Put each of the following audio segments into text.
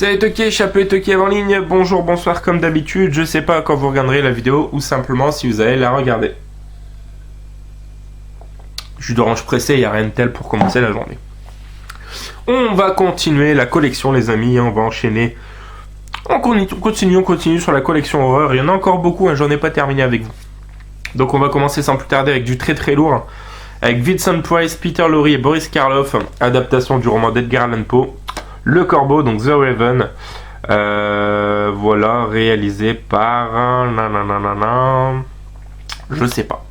Salut Toki, chapeau Toki en ligne, bonjour, bonsoir comme d'habitude, je sais pas quand vous regarderez la vidéo ou simplement si vous allez la regarder. Jus d'orange pressé, il n'y a rien de tel pour commencer la journée. On va continuer la collection les amis, on va enchaîner. On continue sur la collection horreur, il y en a encore beaucoup, j'en ai pas terminé avec vous. Donc on va commencer sans plus tarder avec du très très lourd. Avec Vincent Price, Peter Lorre et Boris Karloff, adaptation du roman d'Edgar Allan Poe. Le Corbeau, donc The Raven, voilà, réalisé par... je sais pas.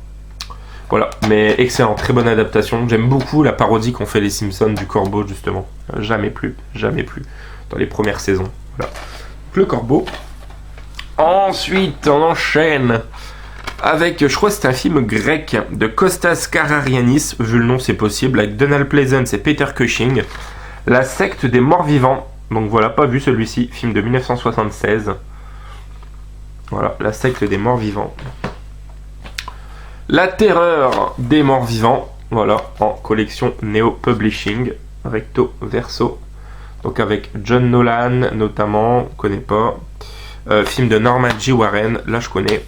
Voilà, mais excellent, très bonne adaptation. J'aime beaucoup la parodie qu'ont fait les Simpsons du Corbeau, justement. Jamais plus, dans les premières saisons. Voilà. Le Corbeau. Ensuite, on enchaîne avec, je crois que c'est un film grec de Kostas Kararianis, vu le nom c'est possible, avec Donald Pleasence et Peter Cushing. La secte des morts vivants. Donc voilà, pas vu celui-ci, film de 1976. Voilà, la secte des morts vivants. La terreur des morts vivants. Voilà, en collection Neo Publishing, recto verso. Donc avec John Nolan notamment, on connaît pas. Film de Norman J. Warren, là je connais.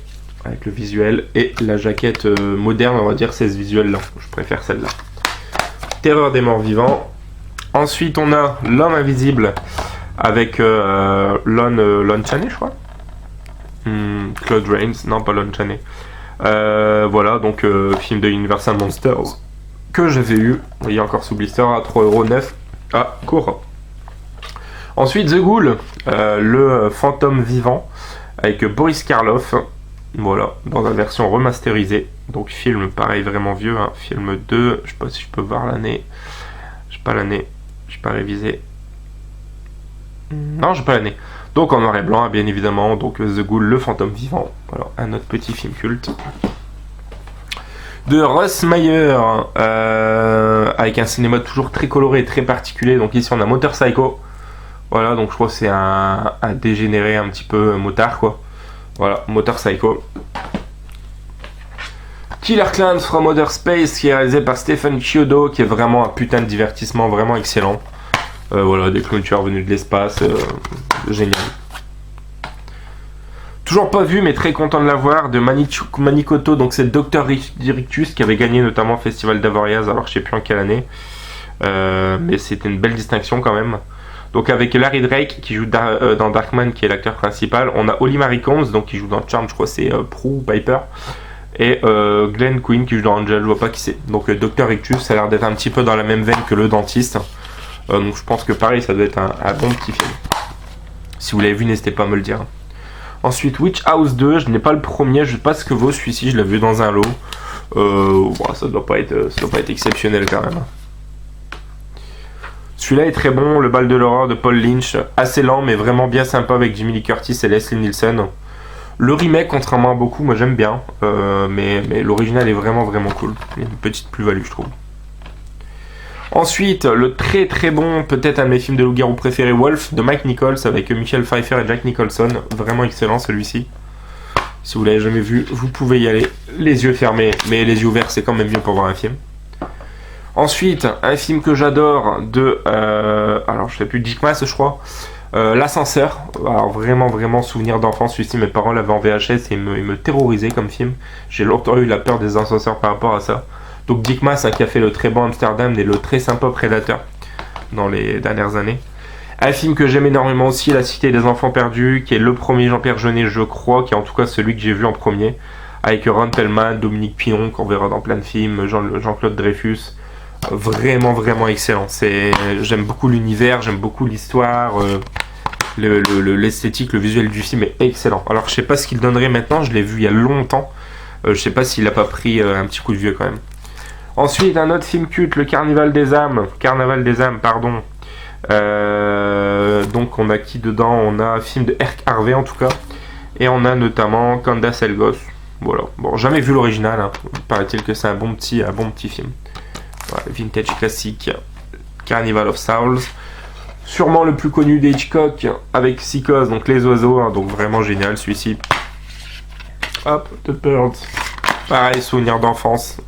Avec le visuel et la jaquette moderne, on va dire c'est ce visuel-là. Je préfère celle-là. Terreur des morts vivants. Ensuite, on a L'homme invisible avec Lon Chaney, je crois. Claude Rains, non pas Lon Chaney. Voilà, donc film de Universal Monsters que j'avais eu, vous voyez encore sous blister à 3,9€ à Cora. Ensuite, The Ghoul, le fantôme vivant avec Boris Karloff. Voilà, dans la version remasterisée. Donc film pareil, vraiment vieux, hein, film 2, je sais pas si je peux voir l'année. J'ai pas l'année. J'ai pas révisé. Non, j'ai pas l'année. Donc en noir et blanc, bien évidemment. Donc The Ghoul, le fantôme vivant. Voilà, un autre petit film culte. De Russ Meyer, avec un cinéma toujours très coloré et très particulier. Donc ici on a Motor Psycho. Voilà, donc je crois que c'est un dégénéré un petit peu motard, quoi. Voilà, Motor Psycho. Killer Clowns from Outer Space, qui est réalisé par Stephen Chiodo, qui est vraiment un putain de divertissement, vraiment excellent. Voilà, des clowns tueurs venus de l'espace, génial. Toujours pas vu, mais très content de l'avoir, de Manicoto, donc c'est Dr. Rictus, qui avait gagné notamment le Festival d'Avoriaz, alors je sais plus en quelle année. Mais c'était une belle distinction quand même. Donc avec Larry Drake, qui joue dans Darkman, qui est l'acteur principal. On a Holly Marie Combs, donc qui joue dans Charmed, je crois c'est Prue ou Piper. Et Glenn Quinn qui joue dans Angel, je vois pas qui c'est. Donc Dr. Rictus, ça a l'air d'être un petit peu dans la même veine que Le Dentiste. Donc je pense que pareil, ça doit être un bon petit film. Si vous l'avez vu, n'hésitez pas à me le dire. Ensuite, Witch House 2, je n'ai pas le premier, je sais pas ce que vaut celui-ci, je l'ai vu dans un lot. Bon, ça doit pas être exceptionnel quand même. Celui-là est très bon, Le Bal de l'horreur de Paul Lynch, assez lent mais vraiment bien sympa avec Jamie Lee Curtis et Leslie Nielsen. Le remake, contrairement à beaucoup, moi j'aime bien, mais l'original est vraiment cool. Il y a une petite plus-value, je trouve. Ensuite, le très très bon, peut-être un de mes films de loup-garou préférés, Wolf, de Mike Nichols, avec Michelle Pfeiffer et Jack Nicholson. Vraiment excellent celui-ci. Si vous l'avez jamais vu, vous pouvez y aller, les yeux fermés, mais les yeux ouverts, c'est quand même mieux pour voir un film. Ensuite, un film que j'adore de... alors je sais plus, Dick Maas, je crois. L'ascenseur, alors vraiment souvenir d'enfance, celui-ci mes parents l'avaient en VHS et il me terrorisait comme film. J'ai longtemps eu la peur des ascenseurs par rapport à ça. Donc Dick Maas, qui a fait le très bon Amsterdam et le très sympa Predator dans les dernières années. Un film que j'aime énormément aussi, La Cité des Enfants Perdus, qui est le premier Jean-Pierre Jeunet, je crois, qui est en tout cas celui que j'ai vu en premier, avec Ron Perlman, Dominique Pinon, qu'on verra dans plein de films, Jean-Claude Dreyfus. Vraiment excellent. J'aime beaucoup l'univers, j'aime beaucoup l'histoire, l'esthétique, le visuel du film est excellent. Alors je sais pas ce qu'il donnerait maintenant, je l'ai vu il y a longtemps. Je sais pas s'il a pas pris un petit coup de vieux quand même. Ensuite un autre film culte, Le Carnaval des âmes, pardon. Donc on a qui dedans? On a un film de Herc Harvey en tout cas. Et on a notamment Candace Elgos. Voilà. Bon, jamais vu l'original, hein. Paraît-il que c'est un bon petit film. Voilà, vintage classique, Carnival of Souls. Sûrement le plus connu des Hitchcock avec Psychose, donc Les Oiseaux, hein, donc vraiment génial celui-ci. Hop, The Birds. Pareil, souvenir d'enfance.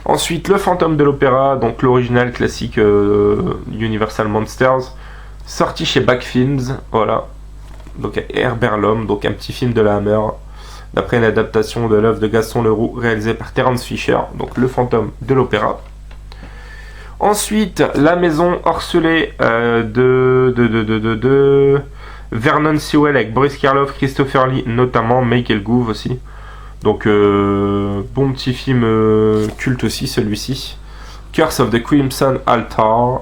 Ensuite, Le Fantôme de l'Opéra, donc l'original classique Universal Monsters. sorti chez Back Films, voilà. Donc Herbert Lom, donc un petit film de la Hammer, d'après une adaptation de l'œuvre de Gaston Leroux, réalisée par Terence Fisher, donc le fantôme de l'opéra. Ensuite, La Maison Orcelée de Vernon Sewell avec Boris Karloff, Christopher Lee notamment, Michael Gove aussi. Donc bon petit film culte aussi celui-ci. Curse of the Crimson Altar,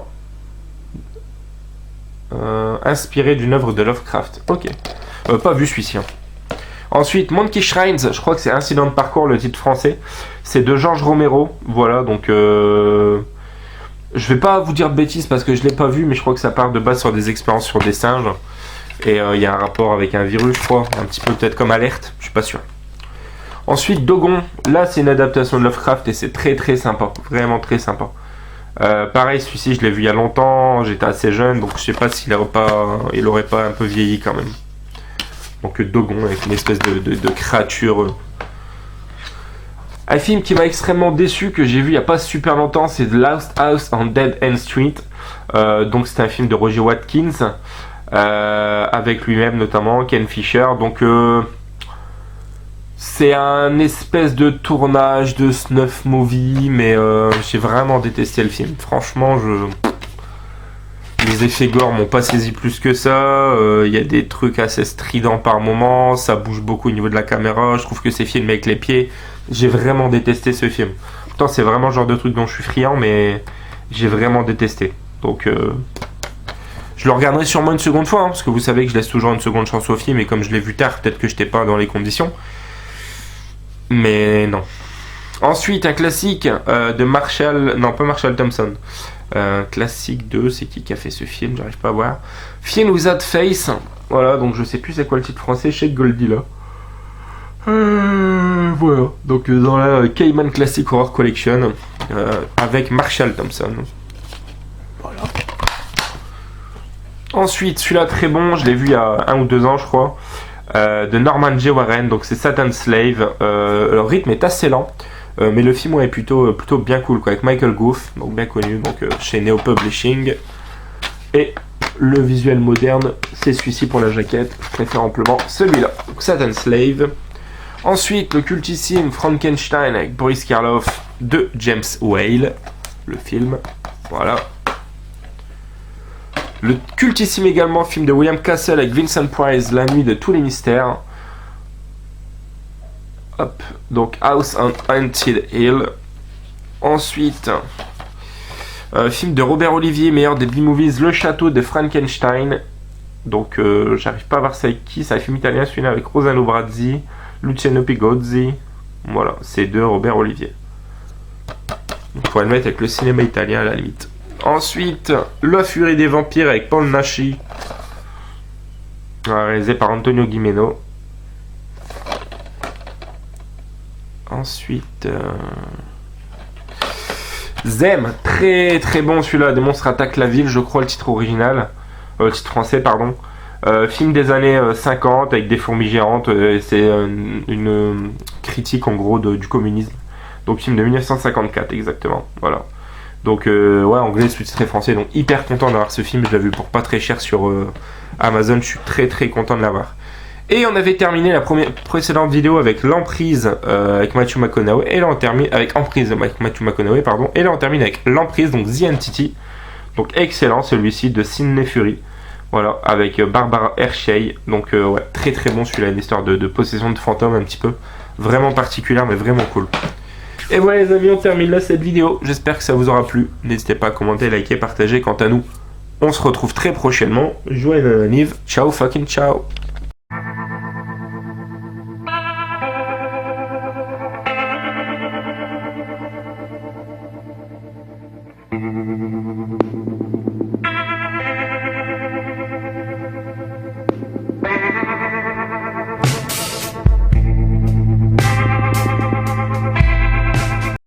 inspiré d'une œuvre de Lovecraft. Ok, pas vu celui-ci. Hein. Ensuite, Monkey Shrines, je crois que c'est Incident de parcours le titre français. C'est de George Romero. Voilà, donc je vais pas vous dire de bêtises parce que je l'ai pas vu, mais je crois que ça part de base sur des expériences sur des singes. Et il y a un rapport avec un virus, je crois. Un petit peu peut-être comme Alerte, je suis pas sûr. Ensuite, Dogon. Là, c'est une adaptation de Lovecraft et c'est très très sympa. Vraiment très sympa. Pareil, celui-ci, je l'ai vu il y a longtemps. J'étais assez jeune, donc je sais pas s'il aurait pas un peu vieilli quand même. Donc Dogon avec une espèce de créature. Un film qui m'a extrêmement déçu, que j'ai vu il n'y a pas super longtemps, c'est The Last House on Dead End Street. Donc c'est un film de Roger Watkins, avec lui-même notamment, Ken Fisher. Donc c'est un espèce de tournage de snuff movie, mais j'ai vraiment détesté le film. Franchement, les effets gore m'ont pas saisi plus que ça. Il y a des trucs assez stridents par moment, ça bouge beaucoup au niveau de la caméra. Je trouve que c'est filmé avec les pieds. J'ai vraiment détesté ce film. Pourtant, c'est vraiment le genre de truc dont je suis friand, mais j'ai vraiment détesté. Donc, je le regarderai sûrement une seconde fois, hein, parce que vous savez que je laisse toujours une seconde chance au film, et comme je l'ai vu tard, peut-être que je n'étais pas dans les conditions. Mais non. Ensuite, un classique de Marshall... Non, pas Marshall Thompson. Classique 2, c'est qui a fait ce film? J'arrive pas à voir. Film Without Face. Voilà, donc je sais plus c'est quoi le titre français. Chez Goldie là. Voilà. Donc dans la Cayman Classic Horror Collection avec Marshall Thompson. Voilà. Ensuite, celui-là très bon, je l'ai vu il y a 1 ou 2 ans, je crois. De Norman J. Warren, donc c'est Satan's Slave. Le rythme est assez lent. Mais le film est plutôt bien cool quoi, avec Michael Gove, donc bien connu, donc chez Neo Publishing. Et le visuel moderne, c'est celui-ci pour la jaquette, je préfère amplement celui-là. Donc Satan's Slave. Ensuite, le cultissime Frankenstein avec Boris Karloff de James Whale, le film. Voilà. Le cultissime également film de William Castle avec Vincent Price, La nuit de tous les mystères. Hop, donc House on Haunted Hill. Ensuite, film de Robert Olivier, meilleur des B-movies, Le château de Frankenstein. Donc, j'arrive pas à voir ça avec qui. C'est un film italien, celui-là avec Rossano Brazzi, Luciano Pigozzi. Voilà, c'est de Robert Olivier. On pourrait le mettre avec le cinéma italien à la limite. Ensuite, La furie des vampires avec Paul Naschy, réalisé par Antonio Gimeno. Ensuite, Zem, très très bon celui-là, des monstres attaquent la ville, je crois le titre original, le titre français pardon. Film des années 50 avec des fourmis géantes, c'est une critique en gros du communisme. Donc film de 1954 exactement, voilà. Donc ouais, anglais sous-titré français, donc hyper content d'avoir ce film, je l'ai vu pour pas très cher sur Amazon, je suis très très content de l'avoir. Et on avait terminé la précédente vidéo avec L'Emprise avec Matthew McConaughey, et là on termine avec Emprise avec Matthew McConaughey, pardon, et là on termine avec L'Emprise, donc The Entity, donc excellent celui-ci de Sidney Furie, voilà, avec Barbara Hershey, donc ouais, très très bon celui-là, une histoire de possession de fantômes un petit peu, vraiment particulière mais vraiment cool. Et voilà les amis, on termine là cette vidéo, j'espère que ça vous aura plu, n'hésitez pas à commenter, liker, partager, quant à nous, on se retrouve très prochainement, joyeux anniv, ciao fucking ciao.